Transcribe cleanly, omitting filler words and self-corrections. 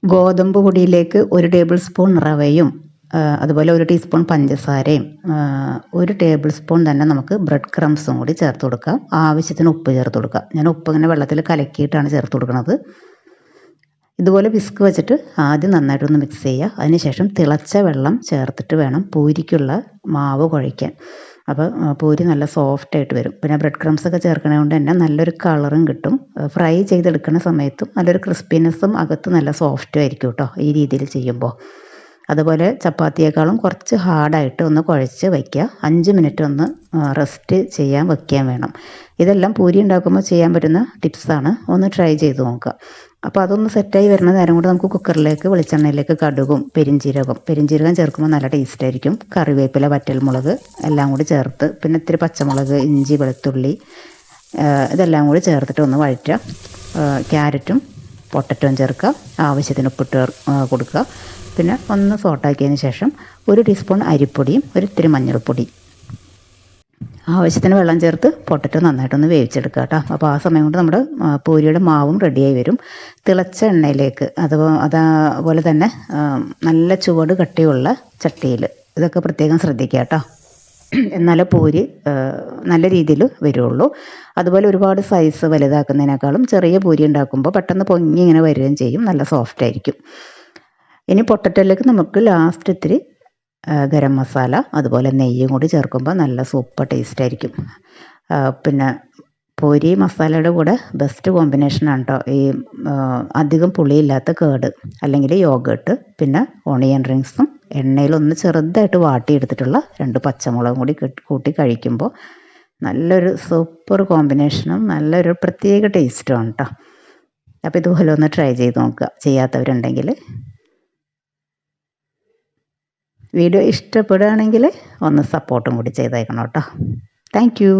ഗോതമ്പ് പൊടിയിലേക്ക് 1 table spoon റവയും അതുപോലെ 1 ടീസ്പൂൺ പഞ്ചസാരയും 1 ടേബിൾ സ്പൂൺ തന്നെ നമുക്ക് ബ്രെഡ് ക്രംസും കൂടി ചേർത്ത് കൊടുക്കാം. ആവശ്യത്തിന് ഉപ്പ് ചേർത്ത് കൊടുക്കാം. ഞാൻ ഉപ്പ് ഇങ്ങനെ വെള്ളത്തിൽ കലക്കിയിട്ടാണ് ചേർത്ത് കൊടുക്കുന്നത്. ഇതുപോലെ വിസ്ക് വെച്ചിട്ട് ആദ്യം നന്നായിട്ടൊന്ന് മിക്സ് ചെയ്യുക. അതിനുശേഷം തിളച്ച വെള്ളം ചേർത്തിട്ട് വേണം പൂരിക്കുള്ള മാവ് കുഴയ്ക്കാൻ. അപ്പോൾ പൂരി നല്ല സോഫ്റ്റ് ആയിട്ട് വരും. പിന്നെ ബ്രെഡ് ക്രംസ് ഒക്കെ ചേർക്കണത് കൊണ്ട് തന്നെ നല്ലൊരു കളറും കിട്ടും. ഫ്രൈ ചെയ്തെടുക്കുന്ന സമയത്തും നല്ലൊരു ക്രിസ്പിനെസ്സും അകത്ത് നല്ല സോഫ്റ്റും ആയിരിക്കും കേട്ടോ ഈ രീതിയിൽ ചെയ്യുമ്പോൾ. അതുപോലെ ചപ്പാത്തിയേക്കാളും കുറച്ച് ഹാർഡായിട്ട് ഒന്ന് കുഴച്ച് വയ്ക്കുക. 5 മിനിറ്റ് ഒന്ന് റെസ്റ്റ് ചെയ്യാൻ വയ്ക്കാൻ വേണം. ഇതെല്ലാം പൂരി ഉണ്ടാക്കുമ്പോൾ ചെയ്യാൻ പറ്റുന്ന ടിപ്സാണ്. ഒന്ന് ട്രൈ ചെയ്ത് നോക്കുക. അപ്പോൾ അതൊന്ന് സെറ്റായി വരുന്ന നേരം കൊണ്ട് നമുക്ക് കുക്കറിലേക്ക് വെളിച്ചെണ്ണയിലേക്ക് കടുകും പെരിഞ്ജീരകം ചേർക്കുമ്പോൾ നല്ല ടേസ്റ്റ് ആയിരിക്കും. കറിവേപ്പില, വറ്റൽമുളക് എല്ലാം കൂടി ചേർത്ത് പിന്നെ ഇത്തിരി പച്ചമുളക്, ഇഞ്ചി, വെളുത്തുള്ളി ഇതെല്ലാം കൂടി ചേർത്തിട്ട് ഒന്ന് വഴറ്റുക. ക്യാരറ്റും പൊട്ടറ്റോയും ചേർക്കുക. ആവശ്യത്തിന് ഉപ്പിട്ട് കൊടുക്കുക. പിന്നെ ഒന്ന് സോട്ടാക്കിയതിന് ശേഷം 1 ടീസ്പൂൺ അരിപ്പൊടിയും ഇത്തിരി മഞ്ഞൾപ്പൊടി, ആവശ്യത്തിന് വെള്ളം ചേർത്ത് പൊട്ടറ്റോ നന്നായിട്ടൊന്ന് വേവിച്ചെടുക്കുക കേട്ടോ. അപ്പോൾ ആ സമയം കൊണ്ട് നമ്മുടെ പൂരിയുടെ മാവും റെഡിയായി വരും. തിളച്ച എണ്ണയിലേക്ക് അതുപോലെ തന്നെ നല്ല ചുവട് കട്ടിയുള്ള ചട്ടിയിൽ ഇതൊക്കെ പ്രത്യേകം ശ്രദ്ധിക്കുക കേട്ടോ. എന്നാലേ പൂരി നല്ല രീതിയിൽ വരുള്ളൂ. അതുപോലെ ഒരുപാട് സൈസ് വലുതാക്കുന്നതിനേക്കാളും ചെറിയ പൂരി ഉണ്ടാക്കുമ്പോൾ പെട്ടെന്ന് പൊങ്ങി ഇങ്ങനെ വരികയും ചെയ്യും. നല്ല സോഫ്റ്റ് ആയിരിക്കും. ഇനി പൊട്ടറ്റോയിലേക്ക് നമുക്ക് ലാസ്റ്റ് ഇത്തിരി ഗരം മസാല അതുപോലെ നെയ്യും കൂടി ചേർക്കുമ്പോൾ നല്ല സൂപ്പർ ടേസ്റ്റ് ആയിരിക്കും. പിന്നെ പൂരി മസാലയുടെ കൂടെ ബെസ്റ്റ് കോമ്പിനേഷനാണ് കേട്ടോ ഈ അധികം പുളിയില്ലാത്ത കേട് അല്ലെങ്കിൽ യോഗേട്ട്, പിന്നെ ഓണിയൻ റിങ്സും എണ്ണയിലൊന്ന് ചെറുതായിട്ട് വാട്ടിയെടുത്തിട്ടുള്ള 2 പച്ചമുളകും കൂടി കൂട്ടി കഴിക്കുമ്പോൾ നല്ലൊരു സൂപ്പർ കോമ്പിനേഷനും നല്ലൊരു പ്രത്യേക ടേസ്റ്റുമാണ് കേട്ടോ. അപ്പോൾ ഇതുപോലെ ഒന്ന് ട്രൈ ചെയ്ത് നോക്കുക ചെയ്യാത്തവരുണ്ടെങ്കിൽ. വീഡിയോ ഇഷ്ടപ്പെടുകയാണെങ്കിൽ ഒന്ന് സപ്പോർട്ടും കൂടി ചെയ്തേക്കണം കേട്ടോ. Thank you.